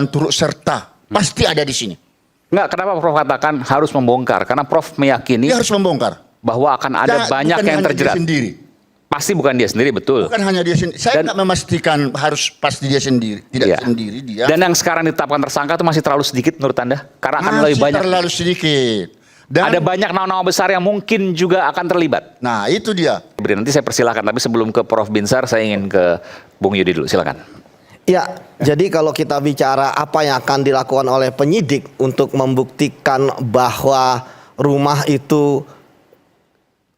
turut serta pasti ada di sini. Enggak, kenapa Prof katakan harus membongkar? Karena Prof meyakini Dia harus membongkar. bahwa akan ada banyak bukan yang hanya terjerat. Dia sendiri. Pasti bukan dia sendiri, betul. Bukan hanya dia sendiri. Saya nggak memastikan harus pasti dia sendiri, tidak Iya. sendiri dia. Dan yang sekarang ditetapkan tersangka itu masih terlalu sedikit menurut Anda? Karena akan lebih masih banyak. terlalu sedikit. Dan Ada banyak nama-nama besar yang mungkin juga akan terlibat. nah itu dia. Nanti saya persilahkan, tapi sebelum ke Prof Binsar, saya ingin ke Bung Yudi dulu, silakan. Ya, jadi kalau kita bicara apa yang akan dilakukan oleh penyidik untuk membuktikan bahwa rumah itu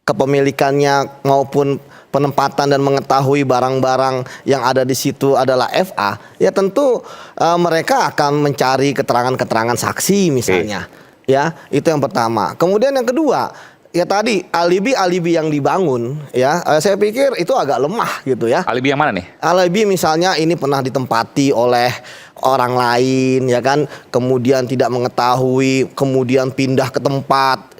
kepemilikannya maupun penempatan dan mengetahui barang-barang yang ada di situ adalah FA, ya tentu mereka akan mencari keterangan-keterangan saksi misalnya. Ya, itu yang pertama. Kemudian yang kedua, ya tadi alibi-alibi yang dibangun, ya saya pikir itu agak lemah gitu ya. Alibi yang mana nih? Alibi misalnya ini pernah ditempati oleh orang lain, ya kan, kemudian tidak mengetahui, kemudian pindah ke tempat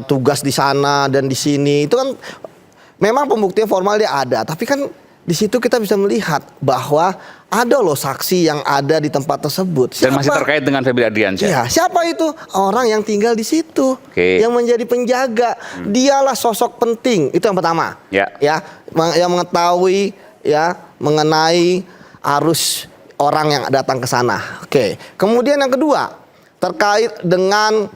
tugas di sana dan di sini, itu kan memang pembuktian formal dia ada, tapi kan di situ kita bisa melihat bahwa ada loh saksi yang ada di tempat tersebut. Dan masih terkait dengan Febri Ardiansyah. Ya, siapa itu? Orang yang tinggal di situ, yang menjadi penjaga. Dialah sosok penting. Itu yang pertama. Ya. Yang mengetahui ya mengenai arus orang yang datang ke sana. Oke. Kemudian yang kedua terkait dengan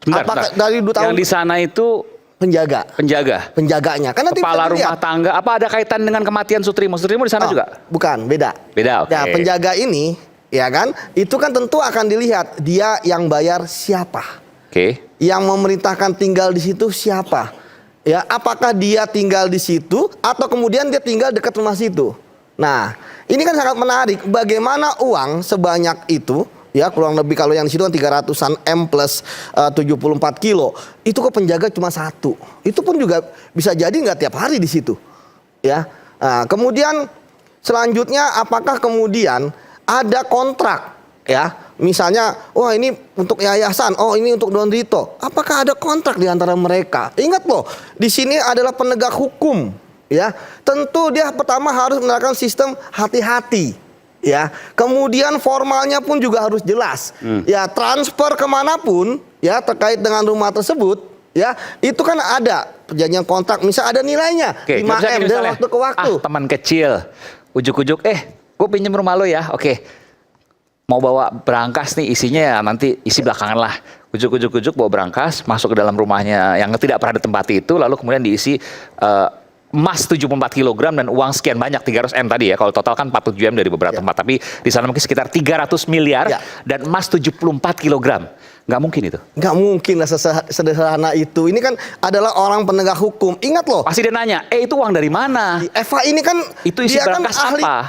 apakah dari 2 tahun yang di sana itu penjaganya. Karena kepala rumah tangga. Apa ada kaitan dengan kematian Sutrimo? Sutrimo di sana juga? Bukan, beda. Beda, oke. Nah, penjaga ini, ya kan, itu kan tentu akan dilihat dia yang bayar siapa. Oke. Yang memerintahkan tinggal di situ siapa? Ya, apakah dia tinggal di situ atau kemudian dia tinggal dekat rumah situ? Nah, ini kan sangat menarik. Bagaimana uang sebanyak itu? Ya, kurang lebih kalau yang di situ kan 300-an M plus 74 kilo. Itu kok penjaga cuma 1. Itu pun juga bisa jadi nggak tiap hari di situ. Ya. Nah, kemudian selanjutnya apakah kemudian ada kontrak ya? Misalnya, wah ini untuk yayasan, oh ini untuk Don Rito. Apakah ada kontrak di antara mereka? Ingat loh, di sini adalah penegak hukum, ya. Tentu dia pertama harus menerapkan sistem hati-hati. Ya, kemudian formalnya pun juga harus jelas. Ya, transfer kemanapun, ya terkait dengan rumah tersebut, ya itu kan ada perjanjian kontrak. Misal ada nilainya 5M dari waktu ke waktu. Teman kecil, ujuk-ujuk, gue pinjem rumah lo ya, oke. Mau bawa berangkas nih, isinya ya nanti isi belakangan lah. Ujuk-ujuk bawa berangkas, masuk ke dalam rumahnya yang tidak pernah ditempati itu, lalu kemudian diisi emas 74 kg dan uang sekian banyak 300 M tadi ya. Kalau total kan 47 M dari beberapa tempat, tapi di sana mungkin sekitar 300 miliar dan emas 74 kg. Nggak mungkin itu. Nggak mungkin lah sederhana itu. Ini kan adalah orang penegak hukum. Ingat loh. Pasti dia nanya, itu uang dari mana? Eva ini kan itu isi dia kan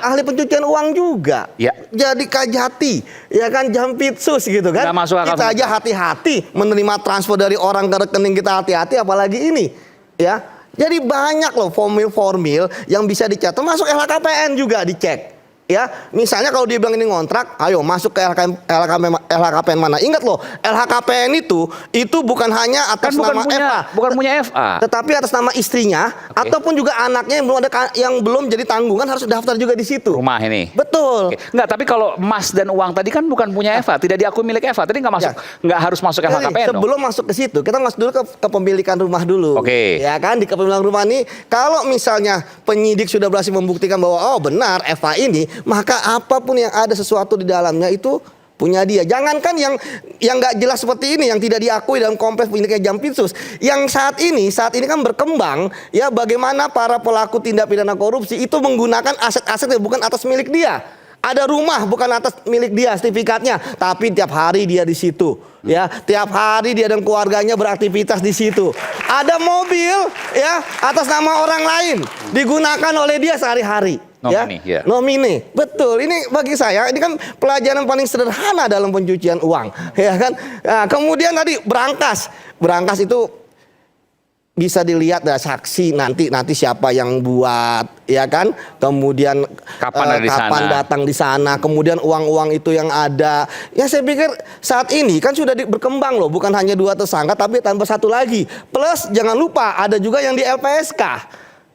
ahli pencucian uang juga. Ya. Jadi Kajati, ya kan Jampitsus gitu kan. Nggak masuk akal. Kita aja hati-hati menerima transfer dari orang ke rekening kita, hati-hati apalagi ini. Ya. Jadi banyak loh formil-formil yang bisa dicek, termasuk LHKPN juga dicek. Ya, misalnya kalau dia bilang ini ngontrak, ayo masuk ke LHKPN mana? Ingat loh, LHKPN itu bukan hanya atas nama FA, bukan punya FA, tetapi atas nama istrinya ataupun juga anaknya yang belum jadi tanggungan harus daftar juga di situ. Rumah ini. Betul. Enggak, tapi kalau emas dan uang tadi kan bukan punya FA, tidak diakui milik FA. Tadi nggak masuk, nggak harus masuk LHKPN. Sebelum masuk ke situ, kita masuk dulu ke kepemilikan rumah dulu. Ya kan, di kepemilikan rumah ini, kalau misalnya penyidik sudah berhasil membuktikan bahwa oh benar FA ini, maka apapun yang ada sesuatu di dalamnya itu punya dia. Jangankan yang nggak jelas seperti ini, yang tidak diakui dalam kompleks miliknya Jampitsus. Yang saat ini kan berkembang ya, bagaimana para pelaku tindak pidana korupsi itu menggunakan aset-aset yang bukan atas milik dia. Ada rumah bukan atas milik dia sertifikatnya, tapi tiap hari dia di situ. Ya, tiap hari dia dan keluarganya beraktivitas di situ. Ada mobil ya atas nama orang lain digunakan oleh dia sehari-hari. Nomine, betul. Ini bagi saya ini kan pelajaran paling sederhana dalam pencucian uang, ya kan. Nah, kemudian tadi berangkas itu bisa dilihat dari saksi nanti siapa yang buat, ya kan. Kemudian kapan datang di sana, kemudian uang-uang itu yang ada. Ya saya pikir saat ini kan sudah berkembang loh, bukan hanya 2 tersangka tapi tambah 1 lagi. Plus jangan lupa ada juga yang di LPSK.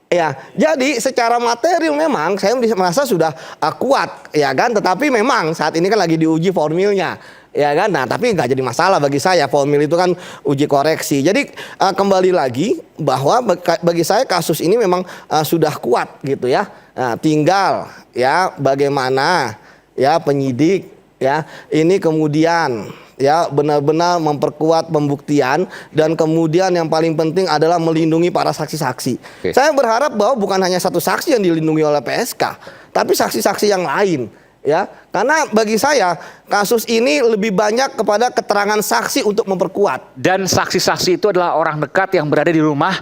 Ya, jadi secara material memang saya merasa sudah kuat, ya kan. Tetapi memang saat ini kan lagi diuji formilnya, ya kan. Nah, tapi nggak jadi masalah bagi saya. Formil itu kan uji koreksi. Jadi kembali lagi bahwa bagi saya kasus ini memang sudah kuat gitu ya. Nah, tinggal ya bagaimana ya penyidik ya ini kemudian ya benar-benar memperkuat pembuktian dan kemudian yang paling penting adalah melindungi para saksi-saksi. Saya berharap bahwa bukan hanya satu saksi yang dilindungi oleh PSK, tapi saksi-saksi yang lain ya. Karena bagi saya kasus ini lebih banyak kepada keterangan saksi untuk memperkuat. Dan saksi-saksi itu adalah orang dekat yang berada di rumah.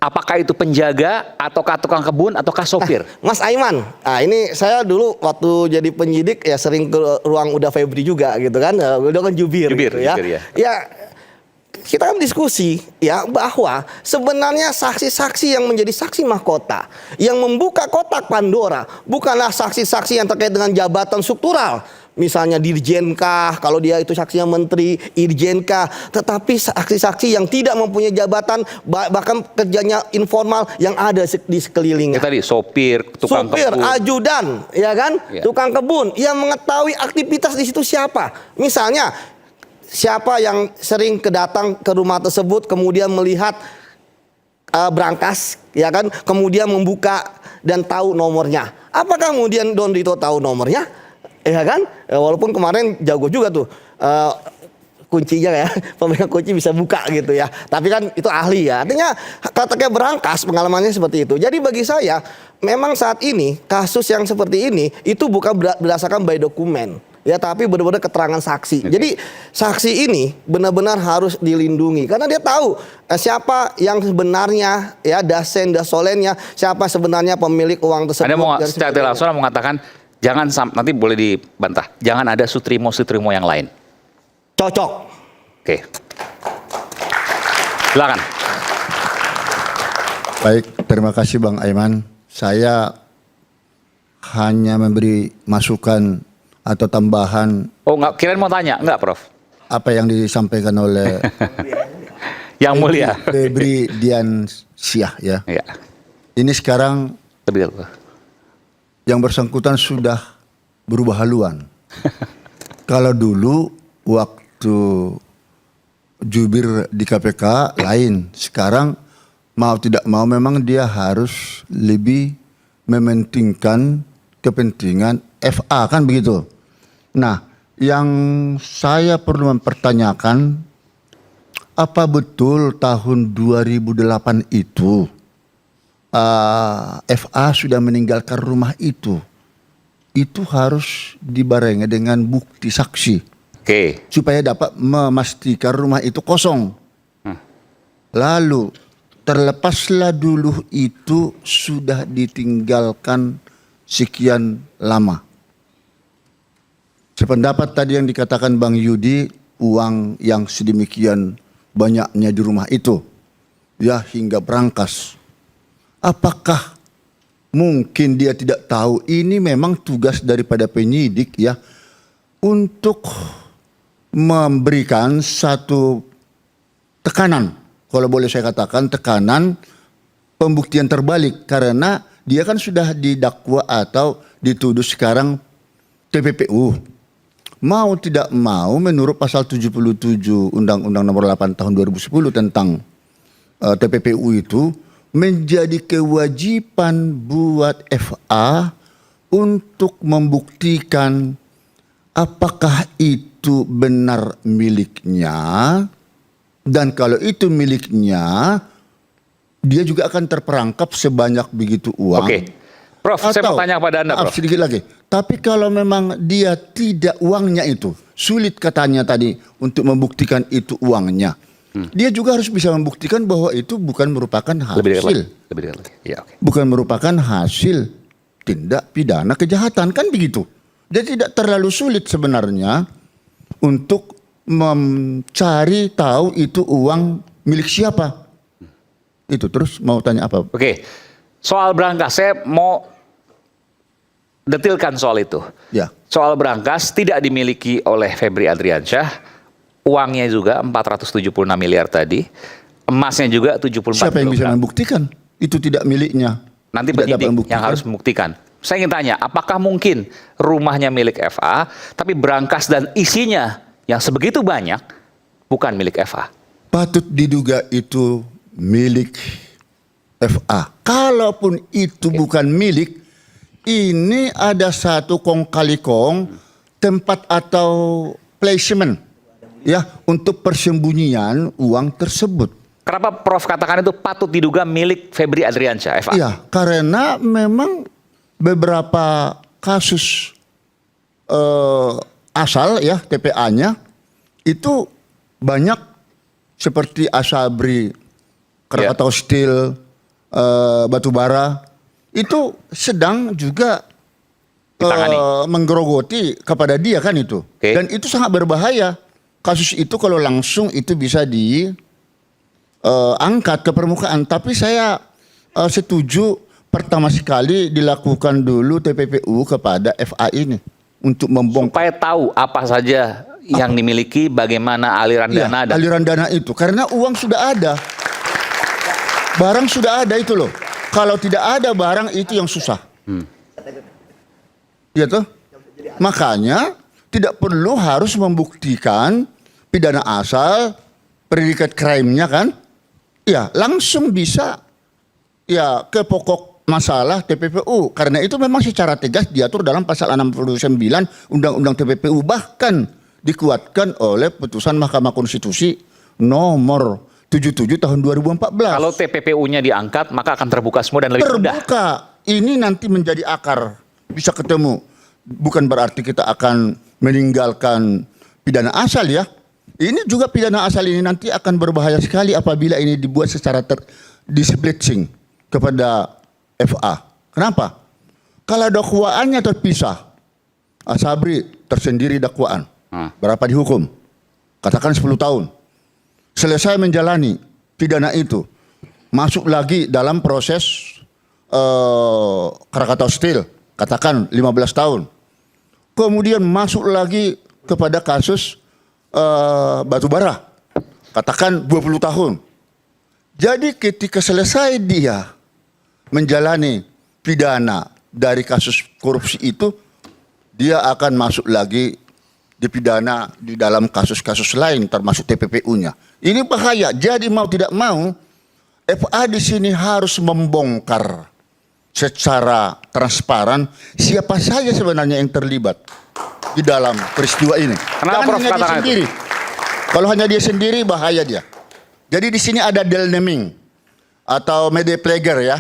Apakah itu penjaga, ataukah tukang kebun, ataukah sopir? Mas Aiman, nah ini saya dulu waktu jadi penyidik ya sering ke ruang Uda Febri juga gitu kan, udah kan jubir gitu ya. Jubir, ya. Ya kita kan diskusi ya bahwa sebenarnya saksi-saksi yang menjadi saksi mahkota, yang membuka kotak Pandora bukanlah saksi-saksi yang terkait dengan jabatan struktural. Misalnya dirjenkah, kalau dia itu saksinya menteri, irjenkah, tetapi saksi-saksi yang tidak mempunyai jabatan, bahkan kerjanya informal yang ada di sekelilingnya. Ya, tadi sopir, tukang kebun, ajudan, ya kan, ya. Tukang kebun, yang mengetahui aktivitas di situ siapa. Misalnya siapa yang sering kedatang ke rumah tersebut, kemudian melihat berangkas, ya kan, kemudian membuka dan tahu nomornya. Apakah kemudian Don Rito tahu nomornya? Ya kan, walaupun kemarin jago juga tuh kuncinya ya, pemegang kunci bisa buka gitu ya. Tapi kan itu ahli ya. Artinya kata berangkas pengalamannya seperti itu. Jadi bagi saya memang saat ini kasus yang seperti ini itu bukan berdasarkan by dokumen. Ya, tapi benar-benar keterangan saksi. Jadi saksi ini benar-benar harus dilindungi karena dia tahu siapa yang sebenarnya ya dasolennya, siapa sebenarnya pemilik uang tersebut. Anda mau secara langsung mengatakan jangan nanti boleh dibantah. Jangan ada sutrimo yang lain. Cocok. Oke. Silakan. Baik, terima kasih Bang Aiman. Saya hanya memberi masukan atau tambahan. Oh, nggak, kirain mau tanya, enggak, Prof? Apa yang disampaikan oleh Yang mulia. Febri Diansyah ya. Iya. Ini sekarang Lebih dulu. yang bersangkutan sudah berubah haluan. Kalau dulu waktu jubir di KPK lain, sekarang mau tidak mau memang dia harus lebih mementingkan kepentingan FA kan begitu. Nah, yang saya perlu mempertanyakan apa betul tahun 2008 itu FA sudah meninggalkan rumah itu harus dibarengi dengan bukti saksi. Oke. Supaya dapat memastikan rumah itu kosong. Lalu terlepaslah dulu itu sudah ditinggalkan sekian lama. Sependapat tadi yang dikatakan Bang Yudi, uang yang sedemikian banyaknya di rumah itu, ya hingga berangkas. Apakah mungkin dia tidak tahu ini memang tugas daripada penyidik ya untuk memberikan satu tekanan, kalau boleh saya katakan tekanan pembuktian terbalik karena dia kan sudah didakwa atau dituduh sekarang TPPU. Mau tidak mau menurut pasal 77 Undang-Undang Nomor 8 Tahun 2010 tentang TPPU itu menjadi kewajiban buat FA untuk membuktikan apakah itu benar miliknya, dan kalau itu miliknya dia juga akan terperangkap sebanyak begitu uang. Oke. Prof, saya mau tanya kepada Anda, Prof. Sedikit lagi. Tapi kalau memang dia tidak uangnya itu, sulit katanya tadi untuk membuktikan itu uangnya. Dia juga harus bisa membuktikan bahwa itu bukan merupakan hasil. Lebih dekat lagi. Ya, oke. Bukan merupakan hasil tindak pidana kejahatan, kan begitu. Jadi tidak terlalu sulit sebenarnya untuk mencari tahu itu uang milik siapa. Itu terus mau tanya apa? Oke. Soal berangkas, saya mau detilkan soal itu. Ya. Soal berangkas tidak dimiliki oleh Febri Adriansyah. Uangnya juga 476 miliar tadi. Emasnya juga 74 Siapa yang bisa kilogram. membuktikan? itu tidak miliknya. Nanti Tidak dapat penyidik membuktikan. yang harus membuktikan. Saya ingin tanya, apakah mungkin rumahnya milik FA, tapi berangkas dan isinya yang sebegitu banyak bukan milik FA? Patut diduga itu milik FA. Kalaupun itu bukan milik, ini ada satu kong kali kong tempat atau placement ya untuk persembunyian uang tersebut. Kenapa Prof katakan itu patut diduga milik Febri Adriansyah, FA? Iya, karena memang beberapa kasus asal ya TPA-nya itu banyak seperti Asabri, Krakatau Steel, batubara itu sedang juga menggerogoti kepada dia kan itu. Dan itu sangat berbahaya. Kasus itu kalau langsung itu bisa angkat ke permukaan. Tapi saya setuju pertama sekali dilakukan dulu TPPU kepada FA ini untuk membongkar. Supaya tahu apa saja yang dimiliki, bagaimana aliran dana. Aliran dana itu. Karena uang sudah ada. Barang sudah ada itu loh. Kalau tidak ada barang itu yang susah. Ya toh? Makanya tidak perlu harus membuktikan pidana asal, predikat crime-nya kan. Ya, langsung bisa ya ke pokok masalah TPPU. Karena itu memang secara tegas diatur dalam pasal 69 Undang-Undang TPPU, bahkan dikuatkan oleh putusan Mahkamah Konstitusi nomor 77 tahun 2014. Kalau TPPU-nya diangkat, maka akan terbuka semua dan lebih mudah. Terbuka. Ini nanti menjadi akar, bisa ketemu. Bukan berarti kita akan meninggalkan pidana asal ya. Ini juga pidana asal ini nanti akan berbahaya sekali apabila ini dibuat secara displitting kepada FA. Kenapa? Kalau dakwaannya terpisah, Asabri tersendiri dakwaan. Berapa dihukum? Katakan 10 tahun. Selesai menjalani pidana itu, masuk lagi dalam proses Krakatau Steel, katakan 15 tahun. Kemudian masuk lagi kepada kasus batubara, katakan 20 tahun. Jadi ketika selesai dia menjalani pidana dari kasus korupsi itu, dia akan masuk lagi dipidana di dalam kasus-kasus lain termasuk TPPU-nya. Ini bahaya. Jadi mau tidak mau FA di sini harus membongkar secara transparan siapa saja sebenarnya yang terlibat di dalam peristiwa ini. Kenapa Prof hanya dia sendiri. Kalau hanya dia sendiri bahaya dia. Jadi di sini ada dealnaming atau media player ya,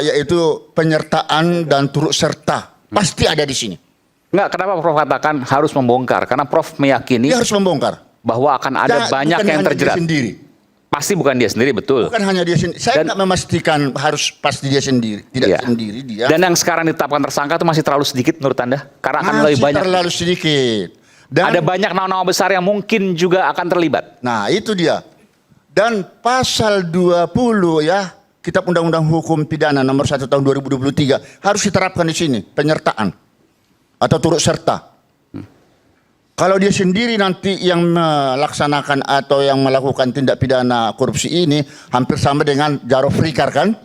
yaitu penyertaan dan turut serta pasti ada di sini. Enggak, kenapa Prof katakan harus membongkar? Karena Prof meyakini dia harus membongkar bahwa akan ada banyak yang terjerat. Pasti bukan dia sendiri, betul. Bukan hanya dia sendiri. Saya nggak memastikan harus pasti dia sendiri. Tidak sendiri dia. Dan yang sekarang ditetapkan tersangka itu masih terlalu sedikit menurut Anda? Karena akan lebih banyak. Terlalu sedikit. Dan ada banyak nama-nama besar yang mungkin juga akan terlibat. Nah itu dia. Dan pasal 20 ya, Kitab Undang-Undang Hukum Pidana nomor 1 tahun 2023 harus diterapkan di sini. Penyertaan atau turut serta. Kalau dia sendiri nanti yang melaksanakan atau yang melakukan tindak pidana korupsi ini hampir sama dengan Jarod Frikar kan?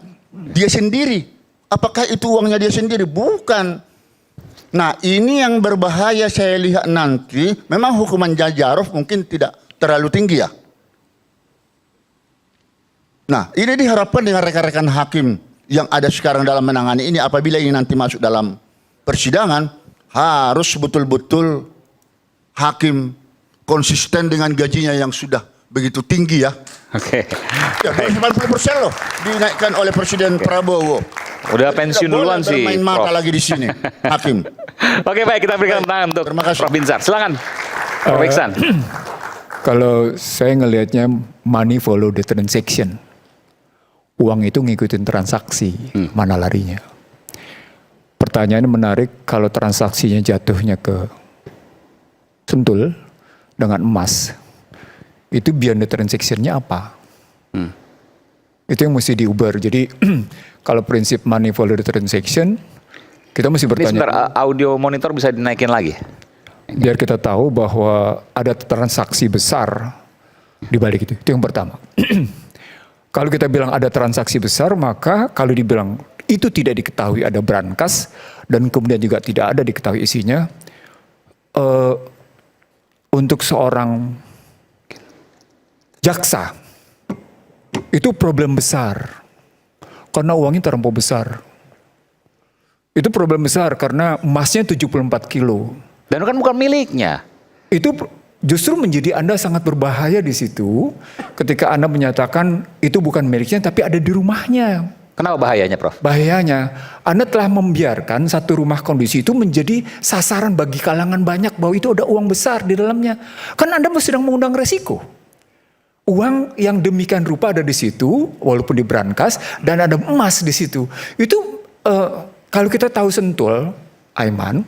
Dia sendiri. Apakah itu uangnya dia sendiri? Bukan. Nah ini yang berbahaya saya lihat nanti. Memang hukuman Jarod mungkin tidak terlalu tinggi ya. Nah ini diharapkan dengan rekan-rekan hakim yang ada sekarang dalam menangani ini. Apabila ini nanti masuk dalam persidangan, harus betul-betul hakim konsisten dengan gajinya yang sudah begitu tinggi ya. Oke. Ya, 90% loh dinaikkan oleh Presiden Prabowo. Udah pensiun duluan sih. Bermain mata lagi di sini, hakim. Oke baik, kita berikan tangan untuk Prof Binsar. Silakan, Prof Iksan. Kalau saya ngelihatnya money follow the transaction. Uang itu ngikutin transaksi, mana larinya. Pertanyaannya menarik, kalau transaksinya jatuhnya ke Sentul dengan emas, itu beyond the transaction-nya apa? Itu yang mesti diubah. Jadi kalau prinsip money follow the transaction, kita mesti bertanya. Sebentar, audio monitor bisa dinaikin lagi? Biar kita tahu bahwa ada transaksi besar di balik itu. Itu yang pertama. Kalau kita bilang ada transaksi besar, maka kalau dibilang itu tidak diketahui ada brankas dan kemudian juga tidak ada diketahui isinya, untuk seorang jaksa itu problem besar karena uangnya terlampau besar. Itu problem besar karena emasnya 74 kilo. Dan kan bukan miliknya. Itu justru menjadi Anda sangat berbahaya di situ ketika Anda menyatakan itu bukan miliknya tapi ada di rumahnya. Kenapa bahayanya, Prof? Bahayanya, Anda telah membiarkan satu rumah kondisi itu menjadi sasaran bagi kalangan banyak bahwa itu ada uang besar di dalamnya. Kan Anda sedang mengundang resiko. Uang yang demikian rupa ada di situ, walaupun di brankas, dan ada emas di situ. Itu kalau kita tahu Sentul, Aiman,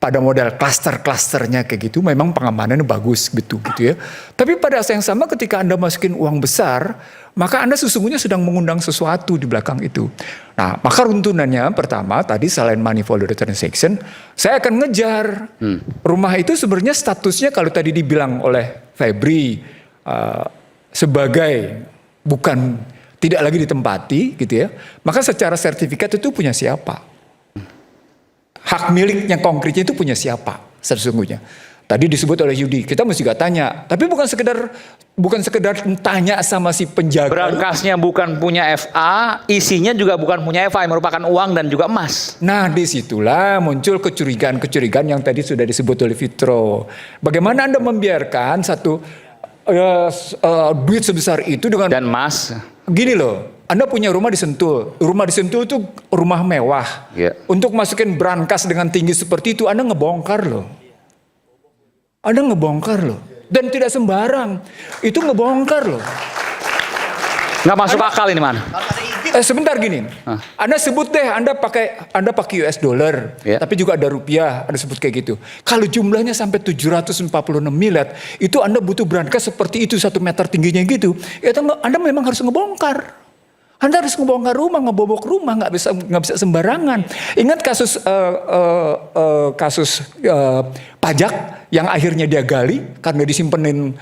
pada model klaster-klasternya kayak gitu, memang pengamanannya bagus gitu ya. Tapi pada saat yang sama ketika Anda masukin uang besar, maka Anda sesungguhnya sedang mengundang sesuatu di belakang itu. Nah, maka runtunannya pertama tadi selain manifold transaction, saya akan ngejar rumah itu sebenarnya statusnya kalau tadi dibilang oleh Febri sebagai bukan tidak lagi ditempati gitu ya. Maka secara sertifikat itu punya siapa? Hak miliknya konkretnya itu punya siapa sesungguhnya. Tadi disebut oleh Yudi, kita mesti gak tanya. Tapi bukan sekedar tanya sama si penjaga. Berangkasnya bukan punya FA, isinya juga bukan punya FA, yang merupakan uang dan juga emas. Nah disitulah muncul kecurigaan-kecurigaan yang tadi sudah disebut oleh Fitro. Bagaimana Anda membiarkan satu duit sebesar itu dengan... Dan emas. Gini loh. Anda punya rumah di Sentul. Rumah di Sentul itu rumah mewah. Yeah. Untuk masukin brankas dengan tinggi seperti itu, Anda ngebongkar loh. Anda ngebongkar loh. Dan tidak sembarang. Itu ngebongkar loh. Nggak masuk akal ini, Man. Sebentar gini. Anda sebut deh, Anda pakai US dollar. Yeah. Tapi juga ada rupiah. Anda sebut kayak gitu. Kalau jumlahnya sampai 746 miliar. Itu Anda butuh brankas seperti itu. 1 meter tingginya gitu. Ya, Anda memang harus ngebongkar. Anda harus ngebongkar rumah, ngebobok rumah, nggak bisa sembarangan. Ingat kasus pajak yang akhirnya dia gali karena disimpenin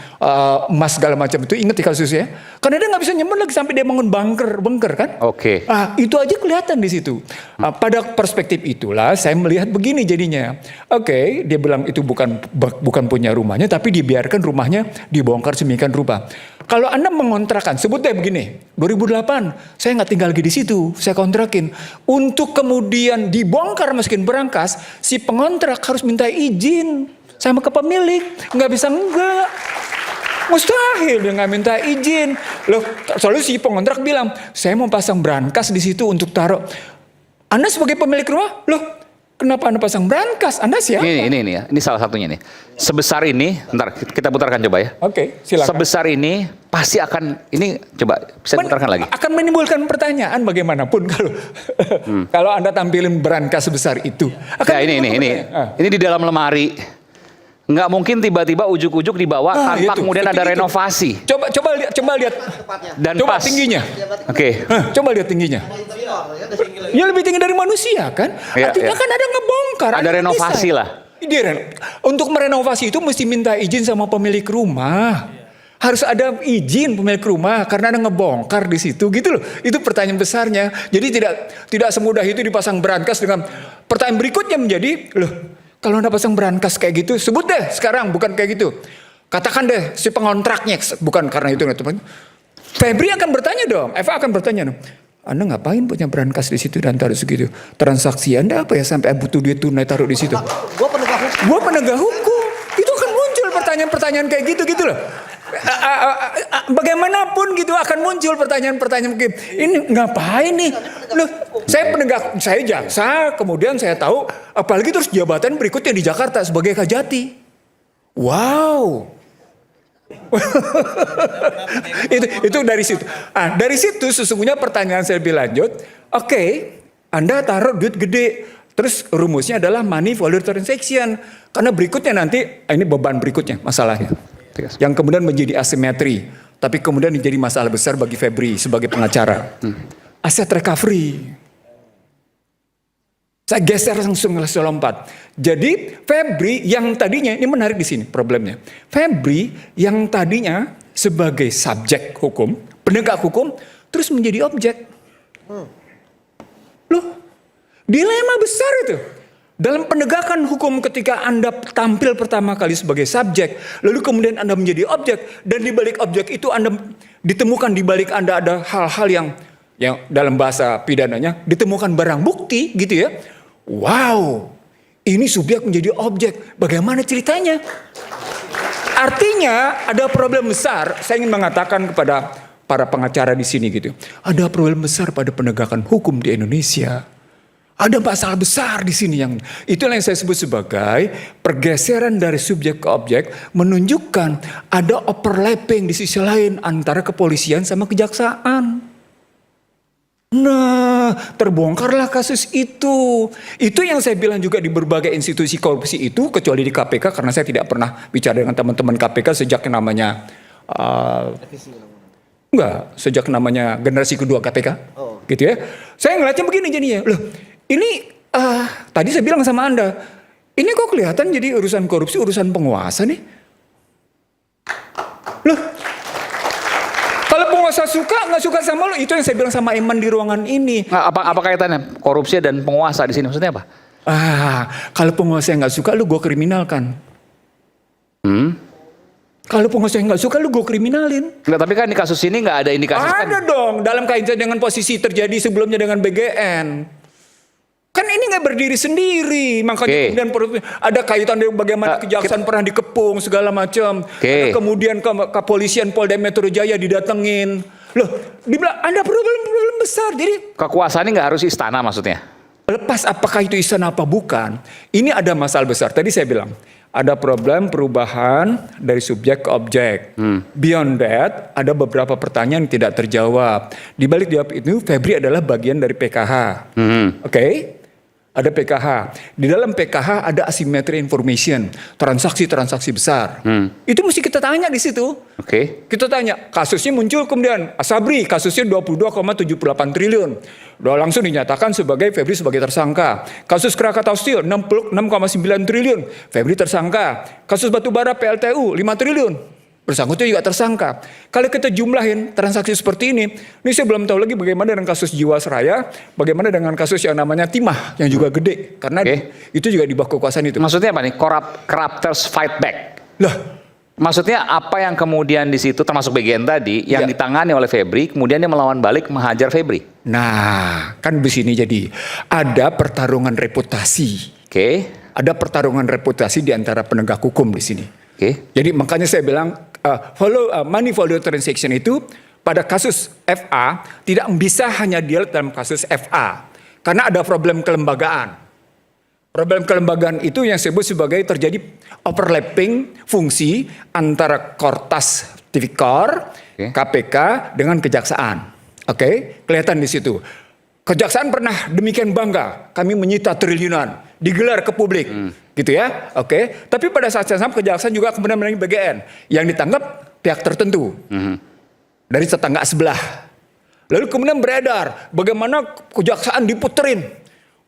emas segala macam itu. Ingat di kasusnya? Karena dia nggak bisa nyimpen lagi sampai dia bangun bunker kan? Oke. Itu aja kelihatan di situ. Pada perspektif itulah saya melihat begini jadinya. Oke, dia bilang itu bukan punya rumahnya, tapi dibiarkan rumahnya dibongkar sedemikian rupa. Kalau Anda mengontrakan, sebut deh begini, 2008 saya nggak tinggal lagi di situ, saya kontrakin. Untuk kemudian dibongkar masukin berangkas, si pengontrak harus minta izin sama ke pemilik, nggak bisa enggak. Mustahil dia nggak minta izin. Loh, selalu si pengontrak bilang, saya mau pasang berangkas di situ untuk taruh. Anda sebagai pemilik rumah, loh, kenapa Anda pasang brankas? Anda siapa? Ini salah satunya nih. Sebesar ini, bentar kita putarkan coba ya. Oke, silakan. Sebesar ini pasti akan, ini coba bisa putarkan lagi. Akan menimbulkan pertanyaan bagaimanapun kalau Anda tampilin brankas sebesar itu. Ya, ini di dalam lemari. Nggak mungkin tiba-tiba ujuk-ujuk dibawa tanpa kemudian ada renovasi. Coba lihat. Dan coba pas tingginya. Oke. Coba lihat tingginya. Ya lebih tinggi dari manusia kan? Ya, artinya kan ada ngebongkar. Ada renovasi lah. Untuk merenovasi itu mesti minta izin sama pemilik rumah. Harus ada izin pemilik rumah karena ada ngebongkar di situ gitu loh. Itu pertanyaan besarnya. Jadi tidak semudah itu dipasang brankas dengan pertanyaan berikutnya menjadi, loh, kalau Anda pasang brankas kayak gitu, sebut deh sekarang bukan kayak gitu. Katakan deh si pengontraknya, bukan karena itu. Febri akan bertanya dong, Eva akan bertanya dong. Anda ngapain punya brankas di situ dan taruh segitu? Transaksi Anda apa ya sampai butuh duit tunai taruh di situ? Gua penegak hukum. Itu kan muncul pertanyaan-pertanyaan kayak gitu loh. Bagaimanapun gitu akan muncul pertanyaan-pertanyaan begini. Ini ngapain nih? Loh, saya jaksa, kemudian saya tahu apalagi terus jabatan berikutnya di Jakarta sebagai Kajati. Wow. itu dari situ. Dari situ sesungguhnya pertanyaan saya lebih lanjut. Oke, Anda taruh duit gede. Terus rumusnya adalah money volume transaction. Karena berikutnya nanti, ini beban berikutnya masalahnya. Yang kemudian menjadi asimetri. Tapi kemudian menjadi masalah besar bagi Febri sebagai pengacara. Aset recovery. Saya geser langsung ke level 4. Jadi Febri yang tadinya, ini menarik di sini problemnya. Febri yang tadinya sebagai subjek hukum, penegak hukum, terus menjadi objek. Loh, dilema besar itu. Dalam penegakan hukum ketika Anda tampil pertama kali sebagai subjek, lalu kemudian Anda menjadi objek, dan di balik objek itu Anda ditemukan di balik Anda ada hal-hal yang dalam bahasa pidananya ditemukan barang bukti gitu ya. Wow, ini subjek menjadi objek. Bagaimana ceritanya? Artinya ada problem besar. Saya ingin mengatakan kepada para pengacara di sini gitu. Ada problem besar pada penegakan hukum di Indonesia. Ada masalah besar di sini yang itulah yang saya sebut sebagai pergeseran dari subjek ke objek, menunjukkan ada overlapping di sisi lain antara kepolisian sama kejaksaan. Nah, terbongkarlah kasus itu. Itu yang saya bilang juga di berbagai institusi korupsi itu, kecuali di KPK, karena saya tidak pernah bicara dengan teman-teman KPK sejak namanya sejak namanya generasi kedua KPK, gitu ya. Saya ngeliatnya begini jadinya, loh, ini tadi saya bilang sama Anda, ini kok kelihatan jadi urusan korupsi, urusan penguasa nih. Loh, kalau penguasa suka nggak suka sama lo, itu yang saya bilang sama Iman di ruangan ini. Nah, apa kaitannya korupsi dan penguasa di sini, maksudnya apa? Kalau penguasa yang nggak suka, lu gue kriminalkan. Kalau penguasa yang nggak suka, lu gue kriminalin. Enggak, tapi kan di kasus ini nggak ada indikasi. Ada dong, dalam kaitan dengan posisi terjadi sebelumnya dengan BGN. Kan ini nggak berdiri sendiri, makanya kemudian ada kaitan dengan bagaimana kejaksaan pernah dikepung segala macam. Ada kemudian kepolisian Polda Metro Jaya didatengin. Loh, dibilang ada problem besar. Jadi kekuasaan ini nggak harus istana maksudnya. Lepas apakah itu istana apa bukan, ini ada masalah besar. Tadi saya bilang ada problem perubahan dari subjek ke objek. Beyond that, ada beberapa pertanyaan yang tidak terjawab. Di balik jawab itu, Febri adalah bagian dari PKH. Oke? Ada PKH. Di dalam PKH ada asymmetry information, transaksi-transaksi besar. Itu mesti kita tanya di situ. Kita tanya, kasusnya muncul kemudian Asabri, kasusnya 22,78 triliun. Udah langsung dinyatakan sebagai Febri sebagai tersangka. Kasus Krakatau Steel 66,9 triliun, Febri tersangka. Kasus batubara PLTU 5 triliun. Bersangkutan juga tersangka. Kalau kita jumlahin transaksi seperti ini saya belum tahu lagi bagaimana dengan kasus Jiwasraya, bagaimana dengan kasus yang namanya Timah yang juga gede, karena itu juga di bawah kekuasaan itu. Maksudnya apa nih? Corruptors fight back. Lah, maksudnya apa yang kemudian di situ termasuk BGN tadi yang ditangani oleh Febri, kemudian dia melawan balik menghajar Febri. Nah, kan di sini jadi ada pertarungan reputasi. Ada pertarungan reputasi di antara penegak hukum di sini. Jadi makanya saya bilang money follow transaction itu pada kasus FA tidak bisa hanya dilihat dalam kasus FA karena ada problem kelembagaan. Problem kelembagaan itu yang disebut sebagai terjadi overlapping fungsi antara Kortas Tipikor, KPK dengan kejaksaan. Kelihatan di situ. Kejaksaan pernah demikian bangga, kami menyita triliunan, digelar ke publik, gitu ya. Tapi pada saat yang sama kejaksaan juga kemudian menangani BGN yang ditangkap pihak tertentu dari tetangga sebelah. Lalu kemudian beredar bagaimana kejaksaan diputerin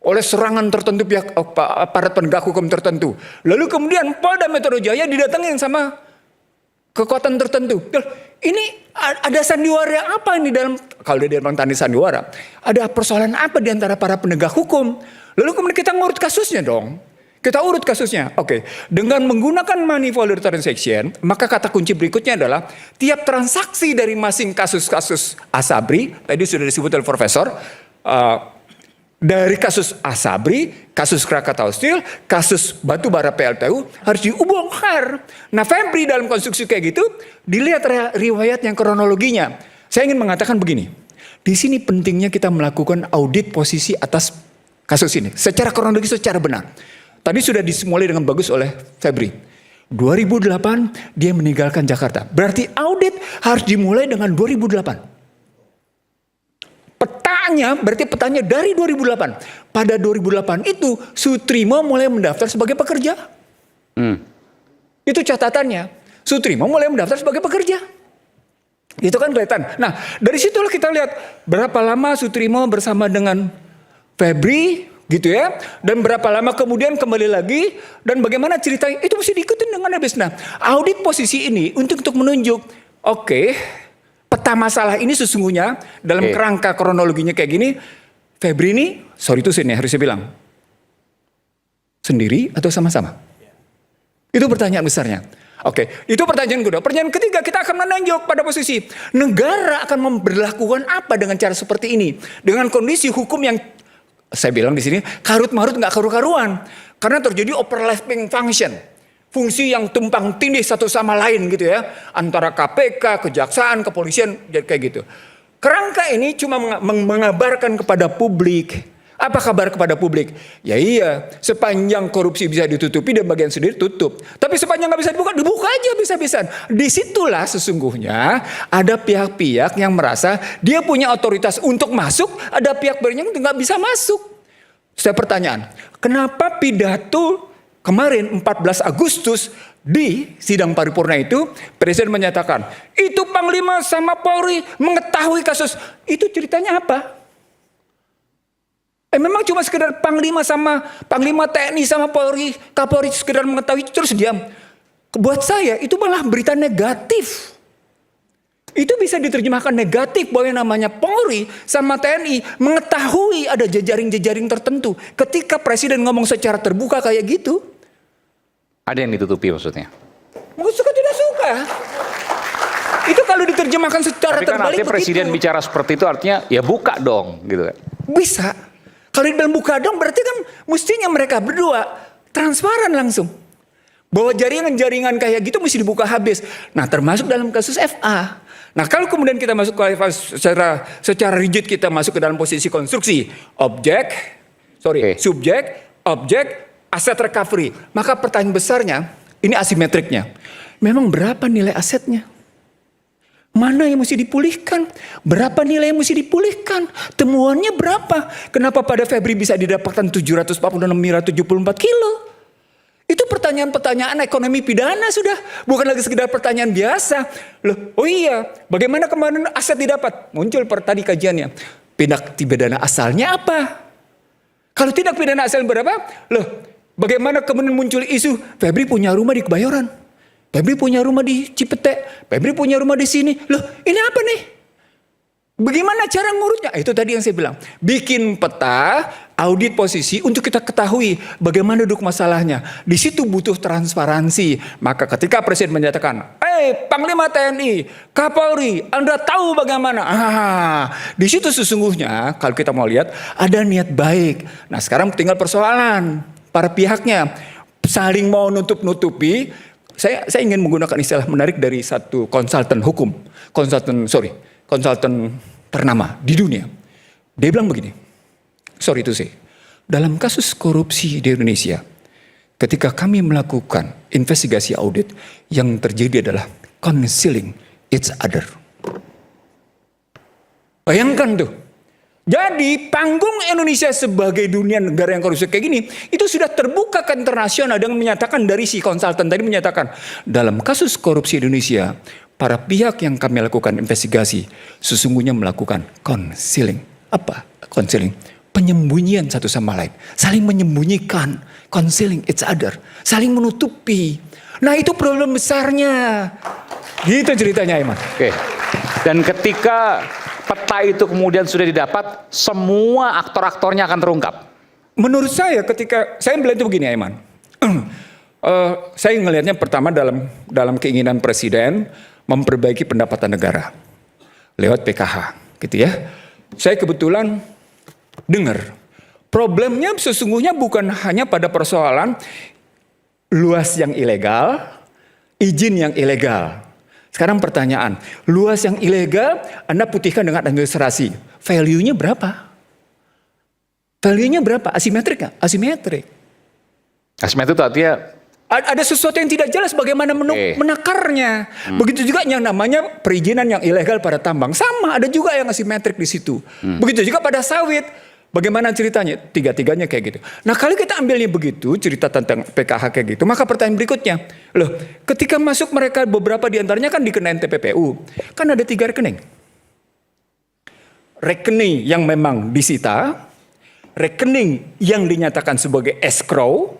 oleh serangan tertentu pihak aparat penegak hukum tertentu. Lalu kemudian Polda Metro Jaya didatengin sama kekuatan tertentu. Ini ada sandiwara apa ini dalam, kalau dia bilang tadi sandiwara, ada persoalan apa di antara para penegak hukum? Lalu kemudian kita ngurut kasusnya dong. Kita urut kasusnya. Dengan menggunakan money follow transaction, maka kata kunci berikutnya adalah tiap transaksi dari masing kasus-kasus Asabri, tadi sudah disebut oleh Profesor, dari kasus Asabri, kasus Krakatau Steel, kasus batubara PLTU harus dibongkar. Nah, Febri dalam konstruksi kayak gitu dilihat riwayat yang kronologinya. Saya ingin mengatakan begini. Di sini pentingnya kita melakukan audit posisi atas kasus ini secara kronologis, secara benar. Tadi sudah dimulai dengan bagus oleh Febri. 2008 dia meninggalkan Jakarta. Berarti audit harus dimulai dengan 2008. Berarti petanya dari 2008. Pada 2008 itu Sutrimo mulai mendaftar sebagai pekerja. Itu catatannya. Sutrimo mulai mendaftar sebagai pekerja. Itu kan kelihatan. Nah, dari situlah kita lihat berapa lama Sutrimo bersama dengan Febri gitu ya. Dan berapa lama kemudian kembali lagi, dan bagaimana ceritanya itu mesti diikutin dengan habis. Nah, audit posisi ini untuk menunjuk, oke, peta masalah ini sesungguhnya dalam kerangka kronologinya kayak gini. Febri ini, sorry itu sini harus saya bilang, sendiri atau sama-sama? Itu pertanyaan besarnya. Oke, itu pertanyaan kedua. Pertanyaan ketiga, kita akan menunjuk pada posisi negara akan memberlakukan apa dengan cara seperti ini, dengan kondisi hukum yang saya bilang di sini karut-marut nggak karu-karuan, karena terjadi overlapping function, fungsi yang tumpang tindih satu sama lain gitu ya, antara KPK, kejaksaan, kepolisian, kayak gitu. Kerangka ini cuma mengabarkan kepada publik. Apa kabar kepada publik? Ya iya, sepanjang korupsi bisa ditutupi dan bagian sendiri tutup. Tapi sepanjang nggak bisa dibuka aja bisa-bisan. Disitulah sesungguhnya ada pihak-pihak yang merasa dia punya otoritas untuk masuk, ada pihak yang nggak bisa masuk. Saya pertanyaan, kenapa pidato kemarin 14 Agustus di sidang paripurna itu Presiden menyatakan itu Panglima sama Polri mengetahui kasus itu, ceritanya apa? Memang cuma sekedar Panglima TNI sama Polri, Kapolri sekedar mengetahui terus diam. Buat saya itu malah berita negatif. Itu bisa diterjemahkan negatif bahwa yang namanya Polri sama TNI mengetahui ada jejaring-jejaring tertentu. Ketika Presiden ngomong secara terbuka kayak gitu. Ada yang ditutupi maksudnya? Suka tidak suka. Itu kalau diterjemahkan secara Tapi kan terbalik artinya Presiden begitu. bicara seperti itu artinya ya buka dong gitu kan. Bisa. Kalau di dalam buka dong berarti kan mestinya mereka berdua transparan langsung. Bahwa jaringan-jaringan kayak gitu mesti dibuka habis. Nah termasuk dalam kasus FA. Nah kalau kemudian kita masuk ke secara rigid kita masuk ke dalam posisi konstruksi. Subjek, objek, aset recovery. Maka pertanyaan besarnya ini asimetriknya. Memang berapa nilai asetnya? Mana yang mesti dipulihkan? Berapa nilai yang mesti dipulihkan? Temuannya berapa? Kenapa pada Febri bisa didapatkan 746 miliar 74 kilo? Itu pertanyaan-pertanyaan ekonomi pidana sudah. Bukan lagi sekedar pertanyaan biasa. Loh, oh iya, bagaimana kemarin aset didapat? Muncul tadi kajiannya. Tindak pidana asalnya apa? Kalau tindak pidana asal berapa? Loh, bagaimana kemudian muncul isu Febri punya rumah di Kebayoran? Febri punya rumah di Cipete, Febri punya rumah di sini. Loh, ini apa nih? Bagaimana cara ngurutnya? Itu tadi yang saya bilang. Bikin peta, audit posisi untuk kita ketahui bagaimana duduk masalahnya. Di situ butuh transparansi. Maka ketika Presiden menyatakan, Panglima TNI, Kapolri, Anda tahu bagaimana? Di situ sesungguhnya kalau kita mau lihat ada niat baik. Nah sekarang tinggal persoalan para pihaknya saling mau nutup-nutupi. Saya ingin menggunakan istilah menarik dari satu konsultan hukum, konsultan ternama di dunia. Dia bilang begini, dalam kasus korupsi di Indonesia, ketika kami melakukan investigasi audit, yang terjadi adalah concealing each other. Bayangkan tuh. Jadi panggung Indonesia sebagai dunia negara yang korupsi kayak gini itu sudah terbuka ke internasional dengan menyatakan dari si konsultan tadi menyatakan dalam kasus korupsi Indonesia para pihak yang kami lakukan investigasi sesungguhnya melakukan concealing. Apa? Concealing. Penyembunyian satu sama lain. Saling menyembunyikan. Concealing each other. Saling menutupi. Nah itu problem besarnya. Gitu ceritanya Iman. Oke. Dan ketika peta itu kemudian sudah didapat, semua aktor-aktornya akan terungkap. Menurut saya ketika saya melihat itu begini Aiman. Saya ngelihatnya pertama dalam keinginan Presiden memperbaiki pendapatan negara lewat PKH gitu ya. Saya kebetulan dengar problemnya sesungguhnya bukan hanya pada persoalan luas yang ilegal, izin yang ilegal. Sekarang pertanyaan, luas yang ilegal Anda putihkan dengan administrasi. Value-nya berapa? Value-nya berapa? Asimetrik nggak? Asimetrik. Asimetrik itu artinya ada sesuatu yang tidak jelas bagaimana menakarnya. Begitu juga yang namanya perizinan yang ilegal pada tambang. Sama, ada juga yang asimetrik di situ. Begitu juga pada sawit. Bagaimana ceritanya? Tiga-tiganya kayak gitu. Nah kalau kita ambilnya begitu, cerita tentang PKH kayak gitu, maka pertanyaan berikutnya, loh ketika masuk mereka beberapa diantaranya kan dikenain TPPU, kan ada 3 rekening. Rekening yang memang disita, rekening yang dinyatakan sebagai escrow,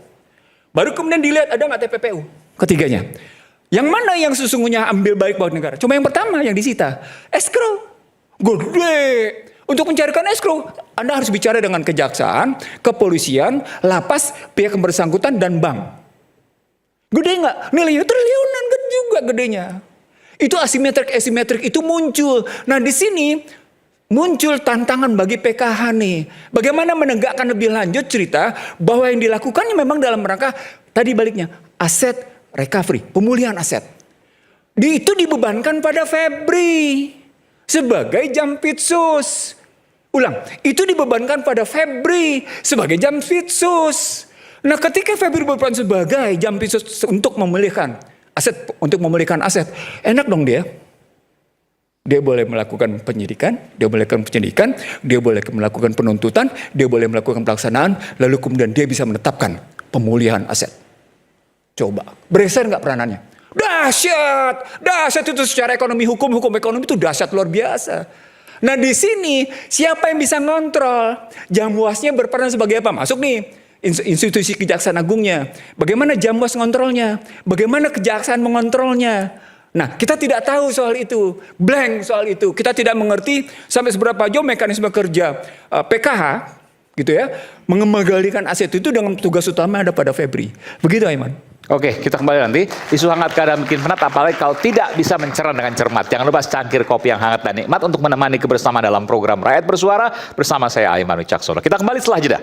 baru kemudian dilihat ada nggak TPPU. Ketiganya. Yang mana yang sesungguhnya ambil baik buat negara? Cuma yang pertama yang disita. Escrow. Gede. Untuk mencarikan escrow, Anda harus bicara dengan kejaksaan, kepolisian, lapas, pihak yang bersangkutan, dan bank. Gede nggak? Nilainya triliunan juga gedenya. Itu asimetrik itu muncul. Nah di sini muncul tantangan bagi PKH nih. Bagaimana menegakkan lebih lanjut cerita bahwa yang dilakukannya memang dalam rangka tadi baliknya aset recovery, pemulihan aset. Itu dibebankan pada Febri sebagai jampitsus. Ulang, itu dibebankan pada Febri sebagai jampitsus. Nah, ketika Febri berperan sebagai jampitsus untuk memulihkan aset, enak dong dia. Dia boleh melakukan penyidikan, dia boleh melakukan penuntutan, dia boleh melakukan pelaksanaan, lalu kemudian dia bisa menetapkan pemulihan aset. Coba, bereser nggak peranannya? Dahsyat itu secara ekonomi, hukum ekonomi itu dahsyat luar biasa. Nah di sini siapa yang bisa ngontrol? Jamwasnya berperan sebagai apa? Masuk nih institusi Kejaksaan Agungnya. Bagaimana Jamwas ngontrolnya? Bagaimana kejaksaan mengontrolnya? Nah kita tidak tahu soal itu, blank soal itu. Kita tidak mengerti sampai seberapa jauh mekanisme kerja PKH gitu ya, mengembalikan aset itu dengan tugas utama ada pada Febri. Begitu Aiman. Oke, kita kembali nanti. Isu hangat keadaan bikin penat, apalagi kalau tidak bisa mencerna dengan cermat. Jangan lupa secangkir kopi yang hangat dan nikmat untuk menemani kebersamaan dalam program Rakyat Bersuara bersama saya Aiman Wicaksono. Kita kembali setelah jeda.